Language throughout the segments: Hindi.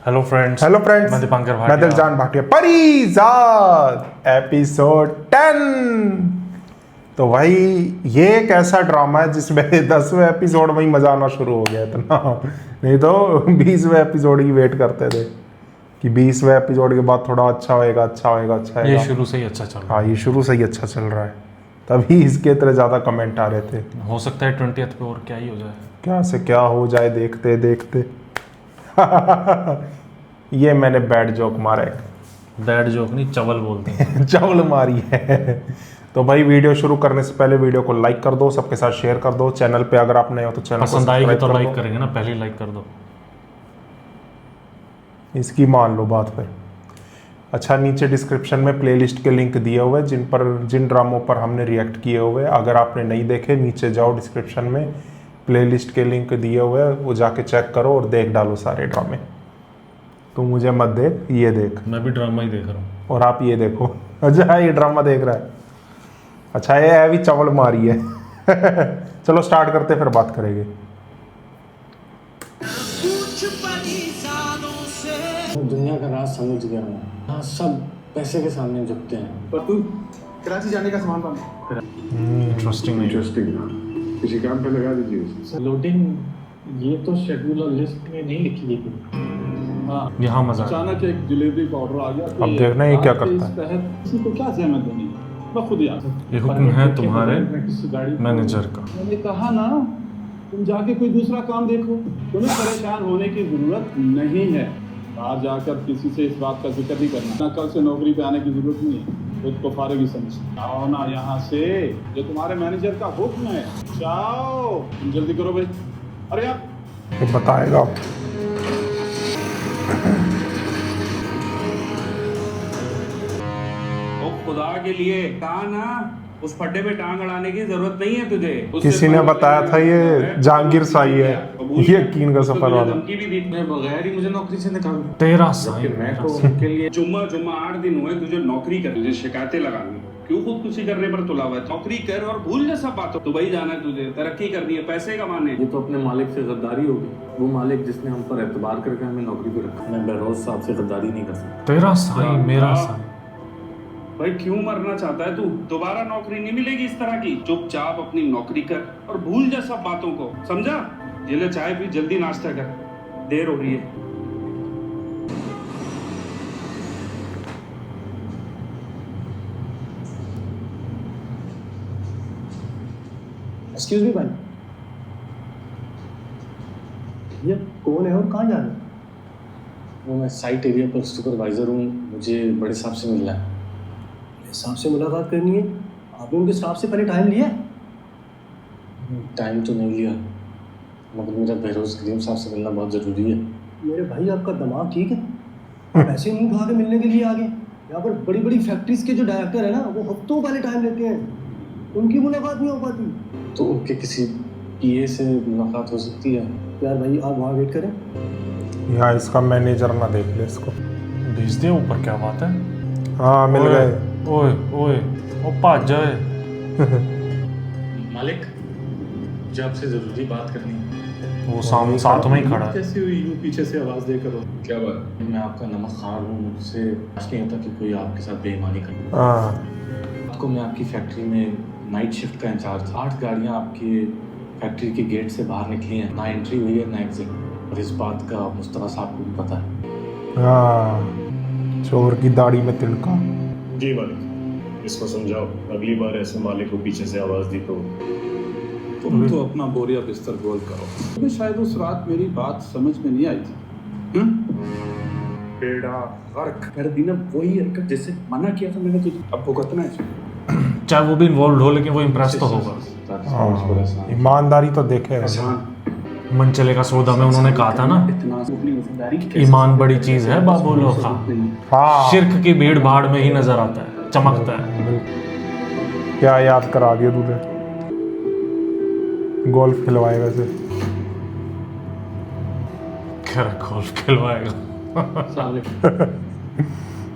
हेलो फ्रेंड्स मैं दीपांकर मैं भाटिया। दिलजान भाटिया। परिजात एपिसोड 10। तो भाई ये एक ऐसा ड्रामा है जिसमें 10वें एपिसोड में ही मजा आना शुरू हो गया इतना, नहीं तो 20वें एपिसोड की वेट करते थे कि 20वें एपिसोड के बाद थोड़ा अच्छा होएगा ये शुरू से ही अच्छा चल रहा हाँ ये शुरू से ही अच्छा चल रहा है, तभी इसके इतने ज़्यादा कमेंट आ रहे थे। है। हो सकता है 20th पे और क्या ही हो जाए। क्या से क्या हो जाए देखते देखते। ये मैंने बैड जोक मारा है। बैड जोक नहीं, चवल बोलते हैं। चावल मारी है। तो भाई वीडियो शुरू करने से पहले वीडियो को लाइक कर दो, सबके साथ शेयर कर दो। चैनल पे अगर आप नए हो तो चैनल को पसंद आएगी तो सब्सक्राइब कर लाइक दो। करेंगे ना, पहले ही लाइक कर दो। इसकी मान लो बात फिर। अच्छा, नीचे डिस्क्रिप्शन में प्लेलिस्ट के लिंक दिए हुए जिन ड्रामों पर हमने रिएक्ट किए हुए, अगर आपने नहीं देखे नीचे जाओ, डिस्क्रिप्शन में प्लेलिस्ट के लिंक दिए हुए, वो जाके चेक करो और देख डालो सारे ड्रामे। तू मुझे मत देख, ये देख, मैं भी ड्रामा ही देख रहा हूँ। और आप ये देखो। अच्छा ये ड्रामा देख रहा है। अच्छा ये है भी चवल मारी है। चलो स्टार्ट करते फिर बात करेंगे। दुनिया का राज समझ गया हूँ। हाँ, सब पैसे के सामने झुकते हैं। पर तू कराची जाने का सामान बन इंटरेस्टिंग नहीं। इंटरेस्टिंग, किसी काम पे लगा दीजिए। लोडिंग ये तो शेड्यूल और लिस्ट में नहीं लिखी गई। हाँ, यहाँ मजा है। अचानक एक डिलीवरी का ऑर्डर आ गया। अब देखना ये क्या करता है। है किसी को क्या जहमत देनी, मैं खुद ही आता। ये हुक्म है तुम्हारे किसी गाड़ी मैनेजर का। मैंने कहा ना, तुम जाके कोई दूसरा काम देखो, तुम्हें परेशान होने की जरूरत नहीं है। बाहर जाकर किसी से इस बात का जिक्र नहीं करना ना, कल से नौकरी पे आने की जरूरत नहीं है। खुद को फारिग ही समझ आओ ना यहाँ से, जो तुम्हारे मैनेजर का हुक्म है। जाओ, तुम जल्दी करो भाई। अरे यार ये बताएगा। ओ खुदा के लिए कहा ना, उस फड्डे पे टांग अड़ाने की जरूरत नहीं है तुझे। किसी ने बताया था ये जहांगीर साई है, ये यकीन का सफर वाला। धमकी भी दी बगैर ही मुझे नौकरी से निकाल दिया। तेरा साईं, मैं मेरा तो साईं। उनके लिए जुम्मा 8 दिन हुए तुझे नौकरी कर, तुझे शिकायतें लगानी, क्यों खुदकुशी करने पर तुला हुआ है? नौकरी कर और भूल जा सब बातों। दुबई जाना है तुझे, तरक्की करनी है, पैसे कमाने हैं। ये तो अपने मालिक से गद्दारी होगी। वो मालिक जिसने हम पर एतबार करके हमें नौकरी पे रखा। मैं बहरोज साहब से गद्दारी नहीं कर सकता। तेरा साईं, मेरा साईं। भाई क्यों मरना चाहता है तू? दोबारा नौकरी नहीं मिलेगी इस तरह की। चुपचाप अपनी नौकरी कर और भूल जा सब बातों को, समझा? ये ले चाय पी, जल्दी नाश्ता कर, देर हो रही है। एक्सक्यूज मी भाई, ये कौन है और कहाँ जा रहे हैं? वो मैं साइट एरिया पर सुपरवाइजर हूँ। मुझे बड़े साहब से मिलना है। साहब से मुलाकात करनी है? आपने उनके स्टाफ से पहले टाइम लिया? टाइम तो नहीं लिया, मगर मेरा बहरोज करीम साहब से मिलना बहुत ज़रूरी है। मेरे भाई आपका दिमाग ठीक है? आप ऐसे नहीं उठा के मिलने के लिए आ गए। यहाँ पर बड़ी बड़ी फैक्ट्रीज के जो डायरेक्टर है ना, वो हफ्तों पहले टाइम लेते हैं, उनकी मुलाकात नहीं हो पाती। तो उनके किसी पीए से मुलाकात हो सकती है? यार भाई आप वहाँ वेट करें। यहाँ इसका मैनेजर ना देख ले इसको। भेज दिया ऊपर, क्या बात है? हाँ मिल गए। ओए ओए, ओ भाज जाए। मालिक, मुझे आपसे ज़रूरी बात करनी है। वो साथ में ही खड़ा है। कैसी हुई यूं पीछे से आवाज देकर? क्या बात? मैं आपका नमक खार हूँ। मुझसे आज नहीं होता कि कोई आपके साथ बेईमानी करे। हाँ आपको मैं आपकी फैक्ट्री में नाइट शिफ्ट का इंचार्ज था। 8 गाड़ियाँ आपके फैक्ट्री के गेट से बाहर निकली हैं, ना एंट्री हुई है ना एग्जिट। और इस बात का मुस्तफा साहब को भी पता है। हाँ, चोर की दाढ़ी में तिनका। जी मालिक, इसको समझाओ, अगली बार ऐसे मालिक को पीछे से आवाज दी तो। तुम तो अपना बोरिया बिस्तर गोल करो। तुम्हें शायद उस रात मेरी बात समझ में नहीं आई थी। बेड़ा गर्क कर दी ना, वही हरकत जैसे मना किया था मैंने तुझे। अब भुगतना है इसमें। चाहे वो भी इन्वॉल्व हो, लेकिन वो इम्प्रेस तो होगा। हाँ, ईमानदारी तो देखे। मन चलेगा सौदा में उन्होंने कहा था ना, इतना अपनी वफादारी की ईमान बड़ी चीज है बाबूलो खा। हाँ शिर्क की भीड़ भाड़ में ही नजर आता है, चमकता है। क्या याद करा दिया तूने। गोल्फ खिलवाए वैसे। क्या गोल्फ खिलवाएगा?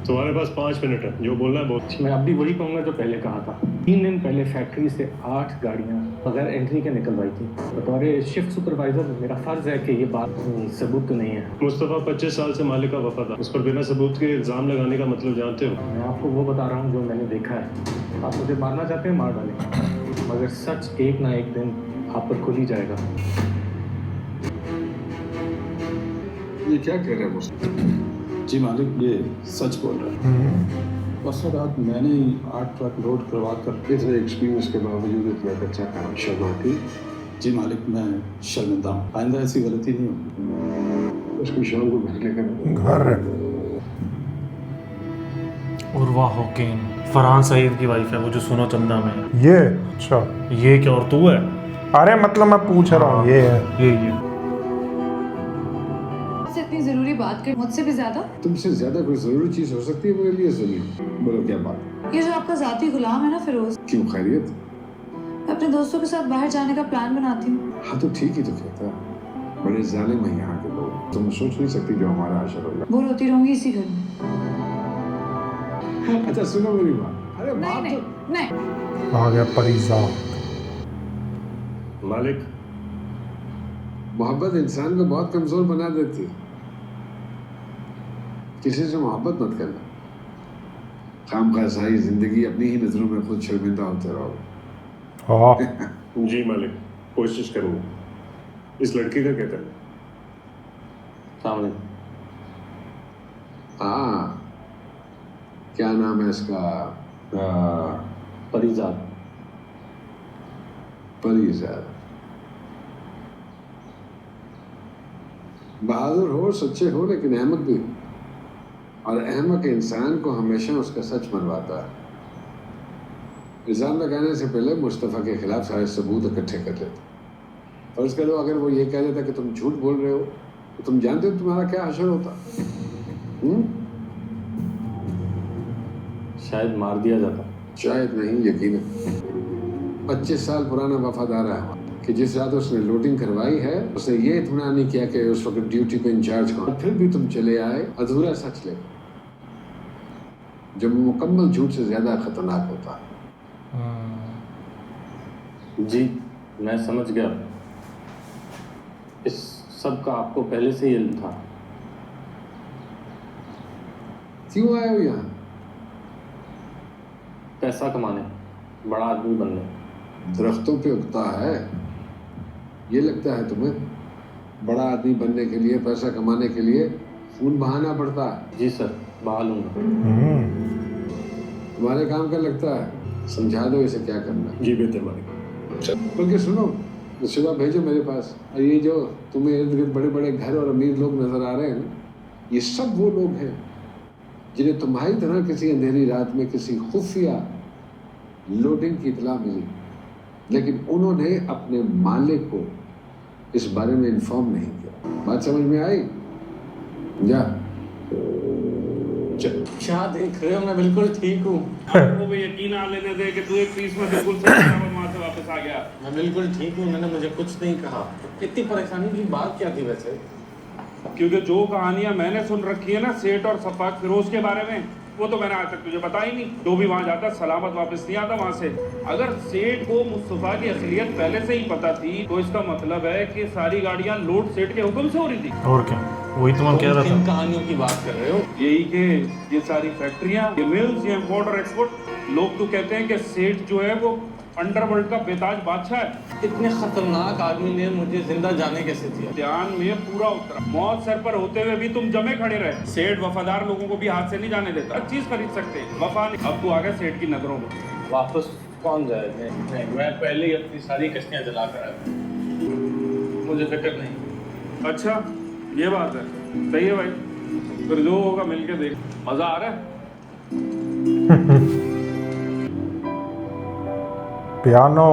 तुम्हारे पास 5 मिनट है, जो बोलना है बहुत। मैं अब भी वही कहूँगा जो पहले कहा था। 3 दिन पहले फैक्ट्री से 8 गाड़ियां बगैर एंट्री के निकलवाई थी। बतौर शिफ्ट सुपरवाइजर मेरा फर्ज है कि ये बात सबूत तो नहीं है। मुस्तफ़ा 25 साल से मालिक का वफादार, उस पर बिना सबूत के इल्ज़ाम लगाने का मतलब जानते हो? मैं आपको वो बता रहा हूँ जो मैंने देखा है। आप मुझे मारना चाहते हैं, मार डालें, मगर सच एक ना एक दिन आप पर खुल ही जाएगा। ये क्या कह रहे हैं मुझसे? जी मालिक, ये सच बोल रहा है। बस रात मैंने ही 8 ट्रक लोड करवा कर इतने एक्सपीरियंस के बावजूद इतना कच्चा काम शर्माती। जी मालिक, मैं शर्मिंदा हूँ, आइंदा ऐसी गलती नहीं होगी। उसको शाम को घर लेकर घर उर्वा होकेन फरहान सईद की वाइफ है, वो जो सुनो चंदा में है। ये अच्छा, ये क्या और तू है? अरे मतलब मैं पूछ रहा हूँ, ये है। ये से इतनी जरूरी बात कर, मुझसे भी ज्यादा। तुमसे ज्यादा कोई जरूरी चीज हो सकती है मेरे लिए? सुनिए, बोलो क्या बात? ये जो आपका जाती गुलाम है ना फिरोज, क्यों, खैरियत? मैं अपने दोस्तों के साथ बाहर जाने का प्लान बनाती हूँ। हाँ तो ठीक ही तो कहता है। बड़े जालिम हैं यहाँ के लोग, तुम सोच नहीं सकती जो हमारा आशर होगा। बोर होती रहूंगी इसी घर में। अच्छा सुनो मेरी बात। अरे नहीं बात नहीं तो नहीं। आ गया परिजा। मालिक, मोहब्बत इंसान को बहुत कमजोर बना देती है। किसी से मोहब्बत मत करना, खामखा सारी जिंदगी अपनी ही नजरों में खुद शर्मिंदा होते रहोगे। हाँ जी मालिक, कोशिश करूँगा। इस लड़की का क्या करना? सामने हाँ, क्या नाम है इसका? परिजात। परिजात। बहादुर हो, सच्चे हो, लेकिन अहमक भी हो। और अहमक इंसान को हमेशा उसका सच मनवाता है। इल्जाम लगाने से पहले मुस्तफ़ा के खिलाफ सारे सबूत इकट्ठे कर लेते। फर्ज करो अगर वो ये कह देता कि तुम झूठ बोल रहे हो, तो तुम जानते हो तुम्हारा क्या हशर होता? शायद मार दिया जाता। शायद नहीं, यकीनन। 25 साल पुराना वफादार है कि जिस रात उसने लोडिंग करवाई है, उसने ये इत्मीनान नहीं किया कि उस वक्त ड्यूटी पे इंचार्ज कौन। फिर भी तुम चले आए अधूरा सच ले, जो मुकम्मल झूठ से ज्यादा खतरनाक होता है। जी मैं समझ गया, इस सब का आपको पहले से ही इल्म था। क्यों आए हो यहाँ? पैसा कमाने, बड़ा आदमी बनने। दरख्तों पे उगता है, ये लगता है तुम्हें? बड़ा आदमी बनने के लिए, पैसा कमाने के लिए खून बहाना पड़ता है। जी सर, बहा लूंगा। तुम्हारे काम का लगता है, समझा दो इसे क्या करना है। जी बेहतर मालिक। बल्कि सुनो, सुबह भेजो मेरे पास। और ये जो तुम्हें इर्द गिर्द बड़े बड़े घर और अमीर लोग नजर आ रहे हैं ना, ये सब वो लोग हैं जिन्हें तुम्हारी तरह किसी अंधेरी रात में किसी खुफिया लोडिंग की इतला मिली, लेकिन उन्होंने अपने मालिक को इस बारे में इन्फॉर्म नहीं किया। बात समझ में आई? जा। क्या देख रहे हो? मैं बिल्कुल ठीक हूँ। आपको भी यकीन आ लेने दे कि तू एक पीस में बिल्कुल सही सलामत वहाँ से वापस आ गया। मैं बिल्कुल ठीक हूँ, मैंने मुझे कुछ नहीं कहा। इतनी परेशानी की बात क्या थी वैसे? क्योंकि जो कहानियां मैंने सुन रखी है ना सेठ और सफाक फिरोज के बारे में, वो तो मैंने आज तक तुझे बताई नहीं। जो भी वहाँ जाता सलामत वापस नहीं आता वहाँ से। अगर सेठ को मुस्तफा की असलियत पहले से ही पता थी, तो इसका मतलब है कि सारी गाड़ियाँ लोड सेठ के हुक्म से हो रही थी। और क्या, वही तो मैं कह रहा किन था। कहानियों की बात कर रहे हो? यही के ये सारी फैक्ट्रियाँ, ये मिल्स, ये इम्पोर्ट और एक्सपोर्ट। लोग तो कहते हैं कि सेठ जो है वो अंडरवर्ल्ड का बेताज बादशाह है। इतने खतरनाक आदमी ने मुझे जिंदा जाने कैसे दिया? ध्यान में पूरा उतरा। मौत सर पर होते हुए भी तुम जमे खड़े रहे। सेठ वफादार लोगों को भी हाथ से नहीं जाने देता। हर चीज खरीद सकते, वफा नहीं। अब तू आ गया सेठ की नजरों में। वापस कौन जाए? मैं पहले ही अपनी सारी कश्तियां जला कर आया, मुझे फिक्र नहीं। अच्छा ये बात है, सही है भाई। फिर जो होगा मिलके देख। मजा आ रहा है? पियानो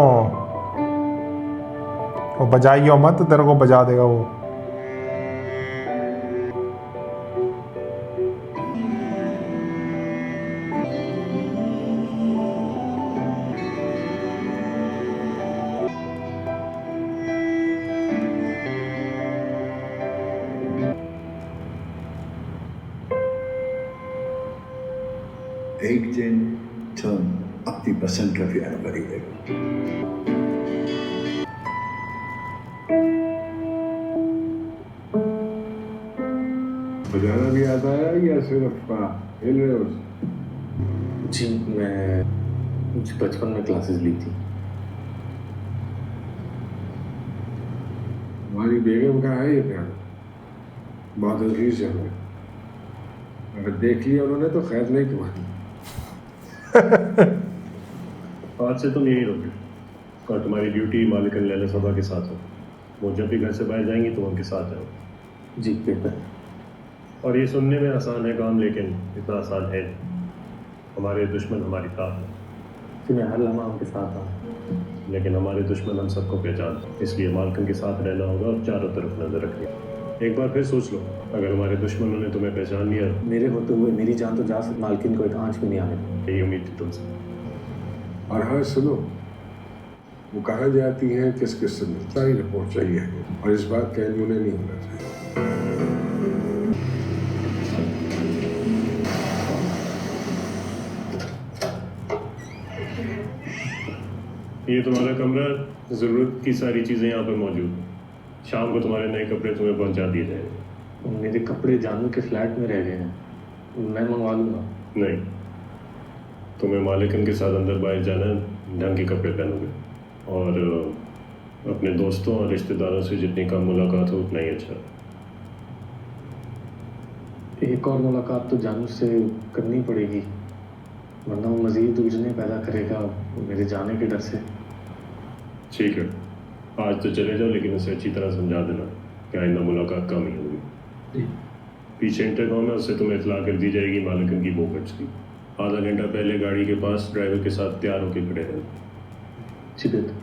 वो बजाइयो मत, तेरे को बजा देगा वो। एक दिन तुम अपने 50% का पियानो खरीदेगा। बजाना भी आता है या सिर्फ खेल रहे हो? जी मैं बचपन में क्लासेस ली थी। हमारी बेगम का है ये पियानो, बहुत अजीज है हमें। अगर देख लिया उन्होंने तो खैर नहीं तुम्हारी। आज से तुम यही रहोगे और तुम्हारी ड्यूटी मालिकन लैला सभा के साथ हो। वो जब भी घर से बाहर जाएंगी तुम उनके साथ जाओ। जी बेहतर। और ये सुनने में आसान है काम, लेकिन इतना आसान है नहीं। हमारे दुश्मन हमारी ताक है, फिर मैं हर लम्हा उनके साथ हूँ। लेकिन हमारे दुश्मन हम सबको पहचानते हैं। इसलिए मालिकन के साथ रहना होगा और चारों तरफ नजर रखनी है। एक बार फिर सोच लो, अगर हमारे दुश्मनों ने तुम्हें पहचान लिया, मेरे होते हुए मेरी जान तो जा सकती, मालकिन को एक आंच भी नहीं आने दूँ। यही उम्मीद थी तुमसे। और हाँ सुनो, वो कहाँ जाती हैं, किस किस से मिलती, सारी रिपोर्ट चाहिए और इस बात का इल्म उन्हें नहीं होना चाहिए। ये तुम्हारा कमरा, ज़रूरत की सारी चीज़ें यहाँ पर मौजूद हैं। शाम को तुम्हारे नए कपड़े तुम्हें पहुँचा दिए जाएंगे। मेरे कपड़े जानू के फ्लैट में रह गए हैं, मैं मंगवा लूँगा। नहीं, तुम्हें मालिकन के साथ अंदर बाहर जाना है, ढंग के कपड़े पहनोगे और अपने दोस्तों और रिश्तेदारों से जितनी कम मुलाकात हो उतना ही अच्छा। एक और मुलाकात तो जानू से करनी पड़ेगी, वरना वो मज़ीद उलझने पैदा करेगा मेरे जाने के डर से। ठीक है, आज तो चले जाओ, लेकिन उसे अच्छी तरह समझा देना कि आइंदा मुलाकात कम ही होगी। पीछे इंटरकॉम है, उससे तुम्हें इतला कर दी जाएगी मालिकन की बोकट्स की। आधा घंटा पहले गाड़ी के पास ड्राइवर के साथ तैयार होकर खड़े रहना। जी बेहतर।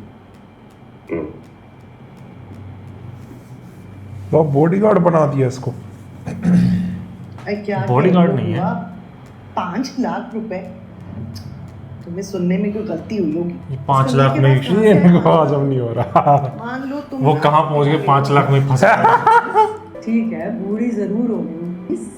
तो बॉडीगार्ड बना दिया इसको। बॉडीगार्ड नहीं है। 5 लाख रुपए, तुम्हें सुनने में कोई गलती हुई होगी। 5 लाख में ये इनको हजम नहीं हो रहा। मान लो तुम वो कहाँ पहुंच गए, 5 लाख में फंस गए। ठीक है, बूढ़ी जरूर होगी।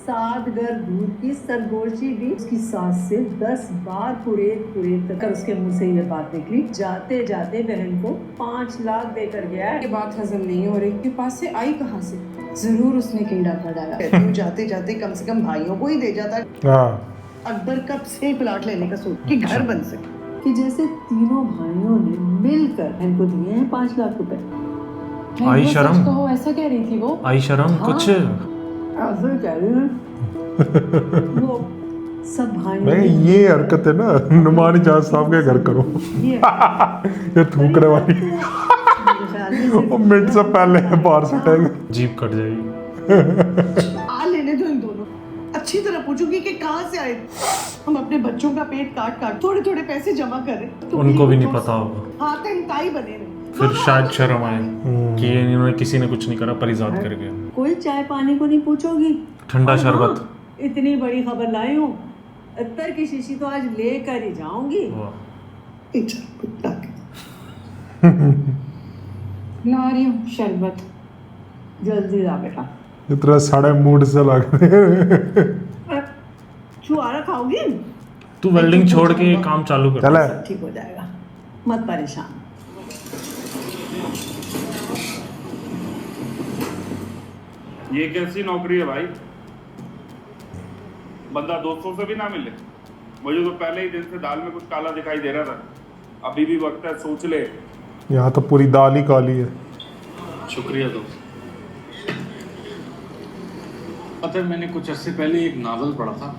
7 घर दूध की सरगोशी भी उसकी सास से 10 बार कुरेद कर उसके मुंह से ये बात निकली। जाते जाते बहन को 5 लाख देकर गया है। ये बात हजम नहीं हो रही के पास से आई कहाँ से? जरूर उसने कीड़ा कर डाला। कहती हूँ जाते जाते कम से कम भाइयों को ही दे जाता। हाँ, अकबर कब से प्लाट लेने का सोच कि घर बन सके, कि जैसे तीनों भाइयों ने मिलकर इनको दिए हैं 5 लाख रुपए। आई शर्म, कहो ऐसा कह रही थी वो। आई शर्म कुछ। ऐसे कह रही है वो सब भाइयों मैं ने ये हरकत है ना, नुमानी जहाज साहब के घर करो। ये थूकने वाली मेरे ख्याल में सिर्फ वो मिनट से पहले बाहर सटेगा। जीप कट जाएगी। आ लेने दो इन दोनों। अच्छी तरह पूछूंगी कि कहाँ से आए। हम अपने बच्चों का पेट काट काट थोड़े थोड़े पैसे जमा करें तो उनको भी नहीं पता होगा, हाथ ताई बने रहे। फिर शायद शर्म आए कि ये इन्होंने किसी ने कुछ नहीं करा, परिजात कर गया। कोई चाय पानी को नहीं पूछोगी। ठंडा और शरबत। हाँ, इतनी बड़ी खबर लाई हूँ, अत्तर की शीशी तो आज लेकर ही जाऊंगी। वाह। ला रही हूँ शरबत। जल्दी ला बेटा। इतना साढ़े मूड से लग रहे। छुआरा खाओगी? तू वेल्डिंग छोड़ के ये काम चालू कर। चले सब ठीक हो जाएगा, मत परेशान। ये कैसी नौकरी है भाई? बंदा दोस्तों से भी ना मिले। मुझे तो पहले ही दिन से दाल में कुछ काला दिखाई दे रहा था। अभी भी वक्त है, सोच ले। यहाँ तो पूरी दाल ही काली है। शुक्रिया दोस्त। पता है, मैंने कुछ अर्से पहले एक नावल पढ़ा था,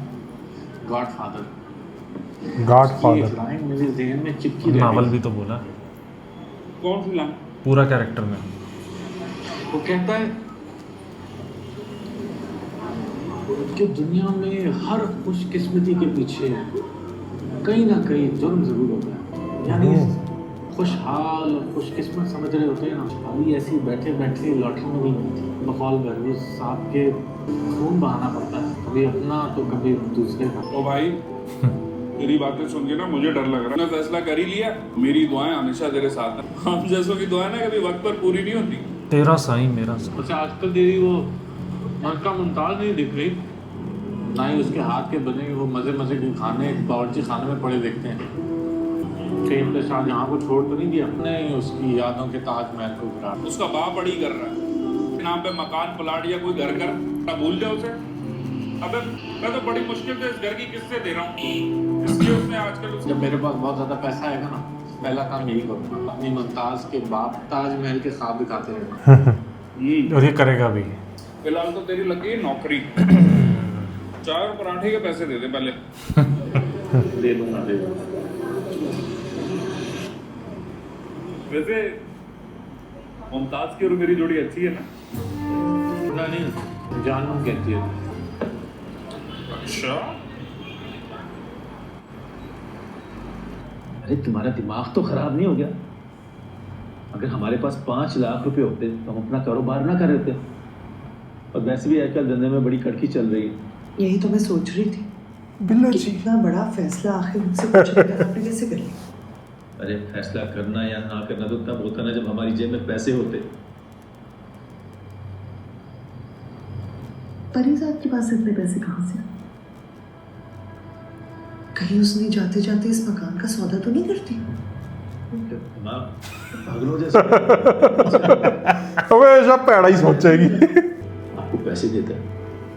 गॉडफादर। गॉडफादर लाइन मेरे ज़हन में चिपकी रह नावल गई। भी तो बोला, कौन सी लाइन? पूरा कैरेक्टर में। वो कहता है कि दुनिया में हर खुशकिस्मती के पीछे कहीं ना कहीं जुर्म जरूर होता है। यानी खुशहाल और खुशकिस्मत समझ रहे होते हैं ना, अभी ऐसी बैठे बैठे लॉटरी में नहीं मिलती। बकौल बहरोज साहब के खून बहाना पड़ता है, कभी अपना तो कभी दूसरे का। ओ भाई, तेरी बातें सुन के ना मुझे डर लग रहा है। मैंने फैसला कर ही लिया, मेरी दुआएं हमेशा तेरे साथ हैं। हम जैसों की दुआएं ना कभी वक्त पर पूरी नहीं होती। तेरा साईं मेरा साईं। अच्छा, आजकल तेरी वो मलका मुमताज नहीं दिख रही, ना ही उसके हाथ के बने वो मज़े मज़े के खाने बावर्ची खाने में पड़े दिखते हैं। फेम के शाहजहां को छोड़ तो नहीं दिया? नहीं, उसकी यादों के ताजमहल को गिरा। उसका बाप बड़ी कर रहा है, नाम पे मकान प्लाट या कोई घर कर, तब भूल जाओ उसे। अबे मैं तो बड़ी मुश्किल से इस घर की किस्से दे रहा हूँ, इसलिए उसने आजकल जब मेरे पास बहुत ज्यादा पैसा आएगा ना, पहला काम यही करूँगा, अपनी मुमताज के बाप ताजमहल के ख्वाब दिखाते रहेगा। और ये करेगा भी। फिलहाल तो तेरी लगी है नौकरी। चाय और पराठे के पैसे दे दे पहले। दे दूंगा, दे दूंगा। वैसे मुमताज की और मेरी जोड़ी अच्छी है ना? नहीं, जानू कहती है। अच्छा, अरे तुम्हारा दिमाग तो खराब नहीं हो गया? अगर हमारे पास 5 लाख रुपए होते तो हम अपना कारोबार ना कर रहे थे। और वैसे भी आजकल धंधे में बड़ी कड़की चल रही है। यही तो मैं सोच रही थी बिल्लो कि जी। इतना बड़ा फैसला आखिर मुझसे पूछ कर आपने कैसे कर लिया? अरे फैसला करना या ना करना तो तब होता ना जब हमारी जेब में पैसे होते। परिजात के पास इतने पैसे कहाँ से? कहीं उसने जाते जाते इस मकान का सौदा तो नहीं करती? पागलों जैसा हमेशा पैड़ा ही सोचेगी। आपको पैसे देता है,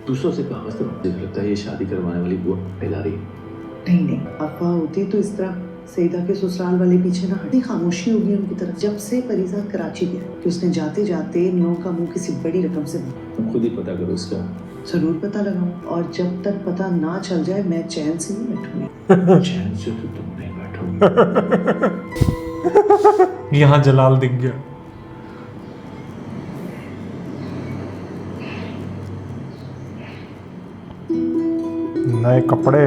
दूसरों से कागज तो लगता है ये शादी करवाने वाली बुआ फैला रही है। नहीं नहीं, अफवाह होती तो इस तरह सईदा के ससुराल वाले पीछे ना हटी। खामोशी होगी उनकी तरफ। जब से परिजात कराची गया कि उसने जाते जाते नो का मुंह किसी बड़ी रकम से भरा। तुम खुद ही पता करो इसका। जरूर पता लगाऊं, और जब तक पता ना चल जाए मैं चैन से नहीं बैठूंगी। चैन से तो तुम नहीं बैठोगे। यहाँ जलाल दिख गया। नए कपड़े,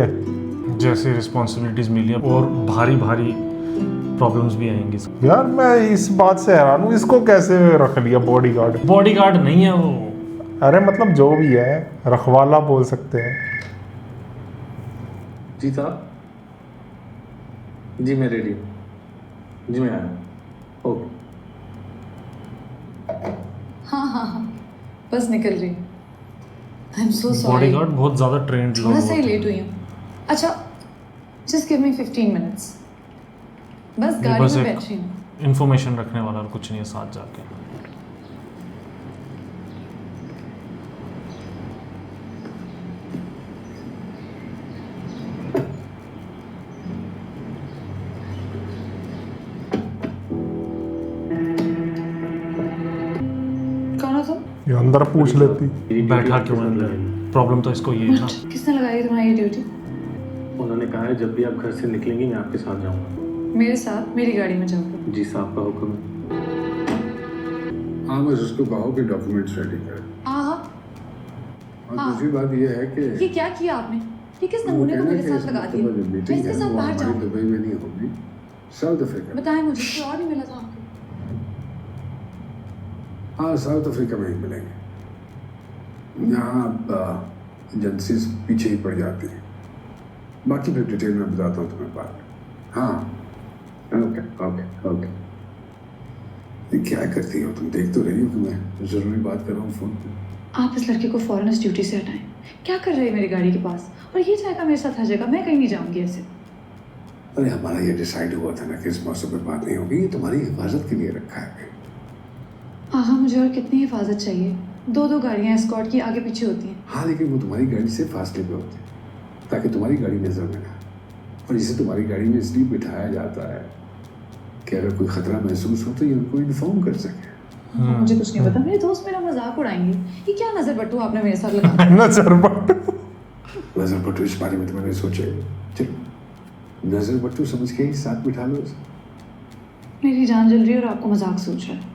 जैसे रिस्पॉन्सिबिलिटीज मिली और भारी भारी प्रॉब्लम्स भी आएंगी। यार मैं इस बात से हैरान हूँ, इसको कैसे रख लिया बॉडीगार्ड? बॉडीगार्ड नहीं है वो। अरे मतलब जो भी है, रखवाला बोल सकते हैं। जी साहब, जी मैं रेडी हूँ, जी मैं आया। ओके। हाँ हाँ हाँ, बस निकल रही हूँ। I am so sorry, bodyguard बहुत ज्यादा ट्रेंड थोड़ा सा ही लेट हुई हूँ। अच्छा, जस्ट गिव मी 15 मिनट्स। बस गाड़ी में बैठ रही हूँ। इन्फॉर्मेशन रखने वाला और कुछ नहीं है साथ जाके। कौन हो तुम? ये अंदर पूछ लेती। बैठा क्यों अंदर? प्रॉब्लम तो इसको ये था। किसने लगाई तुम्हारी ड्यूटी? उन्होंने कहा है जब भी आप घर से निकलेंगी मैं आपके साथ जाऊंगा। मेरे साथ मेरी गाड़ी में जाओगे? जी साहब का हुक्म है। हाँ, बस उसको कहो कि डॉक्यूमेंट्स रेडी करे। हाँ और हाँ। दूसरी बात ये है कि ये क्या किया आपने? ये किस नमूने को मेरे साथ लगा दिया? मैं इसके साथ बाहर जाऊँ? दुबई में नहीं होगी, साउथ अफ्रीका। बताएं मुझे, कोई और नहीं मिला था आपको? हाँ, साउथ अफ्रीका में ही मिलेंगे। यहाँ आप एजेंसीज पीछे ही पड़ जाती हैं। बाकी फिर डिटेल में बताता हूँ तुम्हें बाद में। हाँ, ओके ओके ओके। ये क्या करती हो तुम? देख तो रही हो कि मैं ज़रूरी बात कर रहा हूँ फ़ोन पे। आप इस लड़के को फौरन इस ड्यूटी से हटाएं। क्या कर रहे हैं मेरी गाड़ी के पास? और ये जाएगा मेरे साथ हर जगह, मैं कहीं नहीं जाऊंगी ऐसे। अरे हमारा ये डिसाइड हुआ था ना कि इस मौसम पर बात नहीं होगी, ये तुम्हारी हिफाजत के लिए रखा है। आहा, मुझे और कितनी हिफाजत चाहिए? 2-2 गाड़ियाँ एस्कॉर्ट की आगे पीछे होती हैं। हाँ, लेकिन वो तुम्हारी गाड़ी से फासले पे होते हैं ताकि तुम्हारी गाड़ी नजर में ना। और इसे तुम्हारी गाड़ी में इसलिए बिठाया जाता है कि अगर कोई खतरा महसूस हो तो ये उनको इन्फॉर्म कर सके। मुझे कुछ नहीं पता, मेरे दोस्त मेरा मजाक उड़ाएंगे। ये क्या नजर बट्टू आपने मेरे साथ लगा? नजर बट्टू, नजर बट्टू, इस बारे में तो मैंने सोचा। चलो, नजर बट्टू समझ के ही साथ बिठा लो उसे। मेरी जान जल रही है और आपको मजाक सोच रहा है।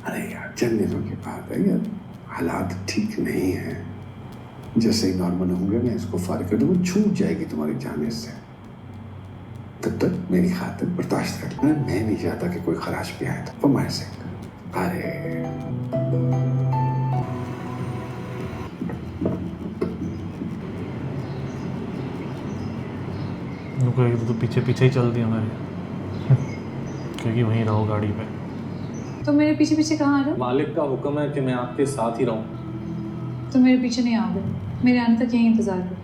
अरे यार, चंद दिनों की बात है यार, हालात ठीक नहीं है। जैसे ही नॉर्मल होंगे मैं इसको फारिग कर दूंगा, छूट जाएगी तुम्हारी जान इससे। तब तक मेरी खातिर बर्दाश्त कर लेना। मैं नहीं चाहता कि कोई खराश भी आए तो फरमाइश से। अरे उनको तो पीछे पीछे ही चल दिया हमारे, क्योंकि वहीं रहो गाड़ी पे। तो मेरे पीछे पीछे कहाँ आ रहे हो? मालिक का हुक्म है कि मैं आपके साथ ही रहूं। तो मेरे पीछे नहीं आओगे, मेरे आने तक यहीं इंतजार करो।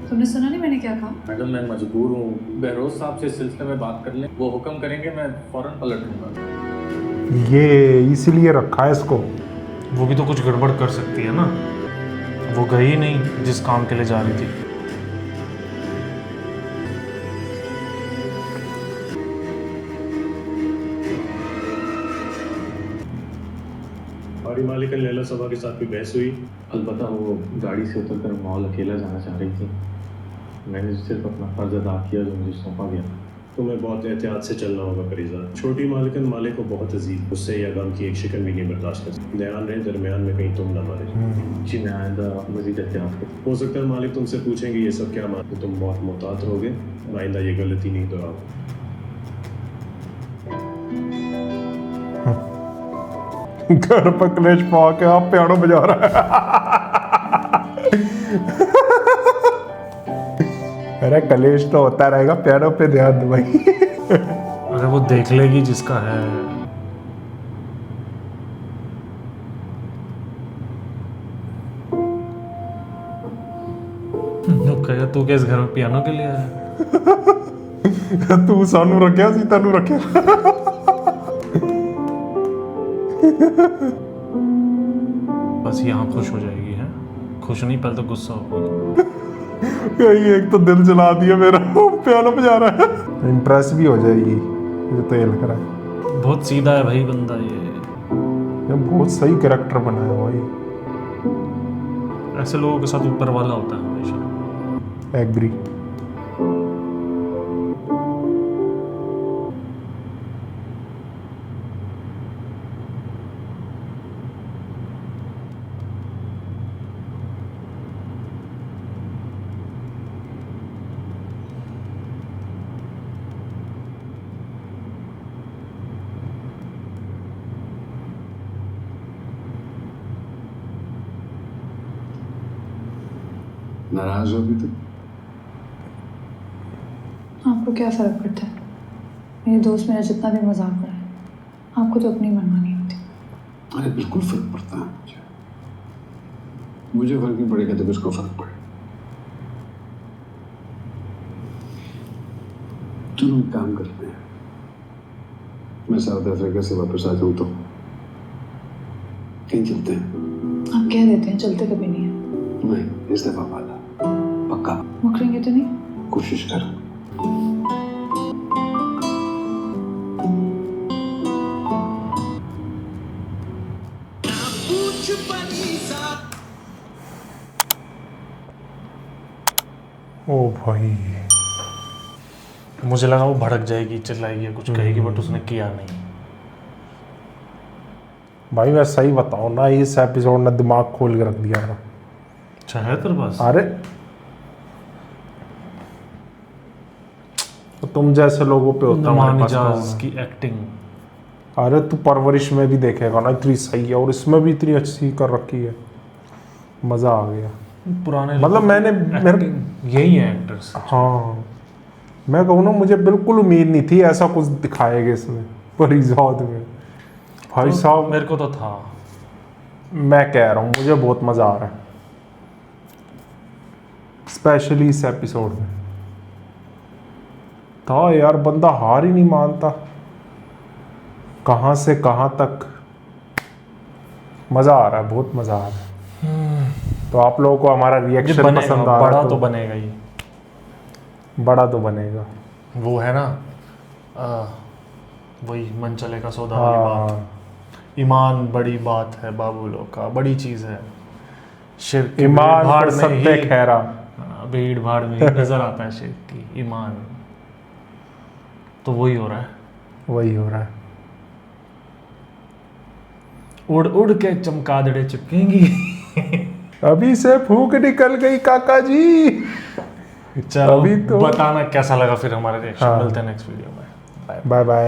तुमने सुना नहीं मैंने क्या कहा? मैडम मैं मजबूर हूँ, बहरोज साहब से इस सिलसिले में बात कर लें, वो हुक्म करेंगे मैं फौरन पलटूंगा। ये इसीलिए रखा है इसको। वो भी तो कुछ गड़बड़ कर सकती है ना, वो गई नहीं जिस काम के लिए जा रही थी। हमारी मालिकन लैला सभा के साथ भी बहस हुई। अलबत्ता वो गाड़ी से उतरकर मॉल अकेला जाना चाह रही थी। मैंने सिर्फ अपना फर्ज अदा किया जो मुझे सौंपा गया। तुम्हें बहुत एहतियात से चलना होगा फरीजा। छोटी मालिकन मालिक को बहुत अजीब, उससे यह गम की एक शिकन भी नहीं बर्दाश्त कर सकती। ध्यान रहे दरमियान में कहीं तुम ना मारे। जी मैं आइंदा मजीद एहतियात करूँ। हो सकता है मालिक तुमसे पूछेंगे ये सब क्या मानते, तुम बहुत मोहतात रहोगे, आइंदा ये गलती नहीं दोहराओगे। घर पर क्लेश पा के आप पियानो बजा रहा है। अरे कलेश तो होता रहेगा, पियानो पे ध्यान दो भाई। अरे वो देख लेगी जिसका है। कहेगा तू क्या इस घर में पियानो के लिए आया? तू सानू रखिया सी तेनू रखिया। बस यहाँ खुश हो जाएगी है, खुश नहीं पहले तो गुस्सा होगा। एक तो दिल जला दिया मेरा, पियानो बजा रहा है। इंप्रेस भी हो जाएगी, ये तो ये लग रहा है। बहुत सीधा है भाई बंदा ये बहुत सही कैरेक्टर बनाया भाई। ऐसे लोगों के साथ ऊपर वाला होता है हमेशा। एग्री। नाराज हो अभी तक? आपको क्या फर्क पड़ता है? मेरे दोस्त मेरा जितना भी मजाक उड़ाए, आपको तो अपनी मनमानी होती। अरे बिल्कुल फर्क पड़ता है मुझे फर्क नहीं पड़ेगा तो किसको फर्क पड़े। चलो एक काम करते हैं, मैं साउथ अफ्रीका से वापस आ जाऊं तो कहीं चलते हैं। आप कह देते हैं, चलते कभी नहीं है। नहीं, इस दफा वादा पक्का। मुकरेंगे तो नहीं? कोशिश कर। ओ भाई, मुझे लगा वो भड़क जाएगी, चिल्लाएगी, कुछ कहेगी, बट उसने किया नहीं। भाई मैं सही बताऊं ना, इस एपिसोड ने दिमाग खोल के रख दिया था। अच्छा है तेरे पास? अरे तो तुम जैसे लोगों पे होता हमारे पास की एक्टिंग। अरे तू परवरिश में भी देखेगा ना, इतनी सही है, और इसमें भी इतनी अच्छी कर रखी है, मजा आ गया। पुराने मतलब मैंने यही है एक्टर्स। हाँ, मैं कहूँ ना, मुझे बिल्कुल उम्मीद नहीं थी ऐसा कुछ दिखाएगा इसमें परिजाद में। भाई तो साहब मेरे को तो था, मैं कह रहा हूँ मुझे बहुत मजा आ रहा है, स्पेशली इस एपिसोड में। था यार, बंदा हार ही नहीं मानता, कहाँ से कहाँ तक मजा आ रहा है, बहुत मजा आ रहा है। तो आप लोगों को हमारा रिएक्शन पसंद आ रहा है? बड़ा तो बनेगा ही, बड़ा तो बनेगा। वो है ना वही मन चले का सौदा वाली बात। ईमान बड़ी बात है बाबूलों का, बड़ी चीज है। शिर्क ईमान पर सत्य खैरा, भीड़ भाड़ में नजर आता है शिर्क की ईमान। तो वही हो रहा है, वही हो रहा है। उड़ उड़ के चमगादड़े चिपकेंगी। अभी से फूक निकल गई काका जी। चलो अभी तो बताना कैसा लगा फिर हमारा रिएक्शन। हाँ। मिलते हैं नेक्स्ट वीडियो में। Bye bye.